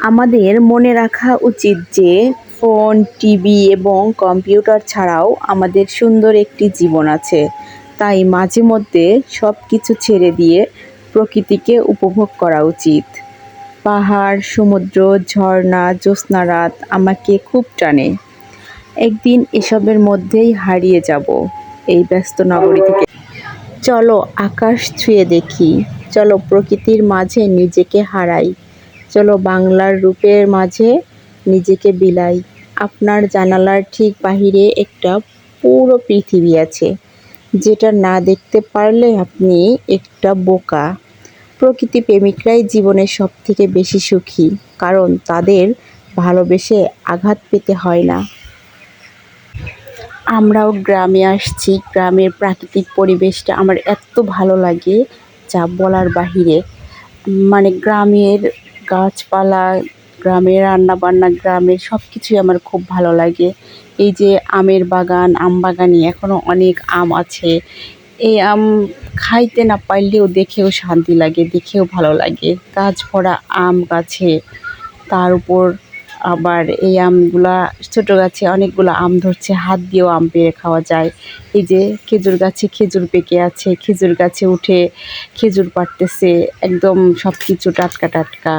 আমাদের মনে রাখা উচিত যে ফোন, টিভি এবং কম্পিউটার ছাড়াও আমাদের সুন্দর একটি জীবন আছে। তাই মাঝে মধ্যে সব কিছু ছেড়ে দিয়ে প্রকৃতিকে উপভোগ করা উচিত। পাহাড়, সমুদ্র, ঝর্ণা, জ্যোৎস্না রাত আমাকে খুব টানে। একদিন এসবের মধ্যেই হারিয়ে যাব এই ব্যস্ত নগরী থেকে। চলো আকাশ ছুঁয়ে দেখি, চলো প্রকৃতির মাঝে নিজেকে হারাই, চলো বাংলার রূপের মাঝে নিজেকে বিলাই। আপনার জানালার ঠিক বাহিরে একটা পুরো পৃথিবী আছে, যেটা না দেখতে পারলে আপনি একটা বোকা। প্রকৃতি প্রেমিকরাই জীবনের সবথেকে বেশি সুখী, কারণ তাদের ভালোবেসে আঘাত পেতে হয় না। আমরাও গ্রামে আসছি, গ্রামের প্রাকৃতিক পরিবেশটা আমার এত ভালো লাগে যা বলার বাহিরে। মানে গ্রামের গাছপালা, গ্রামের রান্নাবান্না, গ্রামের সব কিছুই আমার খুব ভালো লাগে। এই যে আমের বাগান, আম বাগানে এখনও অনেক আম আছে। এই আম খাইতে না পারলেও দেখেও শান্তি লাগে, দেখেও ভালো লাগে। গাছ ভরা আম গাছে, তার উপর আবার এই আমগুলা ছোটো গাছে অনেকগুলো আম ধরছে, হাত দিয়েও আম পেড়ে খাওয়া যায়। এই যে খেজুর গাছে খেজুর পেকে আছে, খেজুর গাছে উঠে খেজুর পাড়তেছে, একদম সব কিছু টাটকা টাটকা।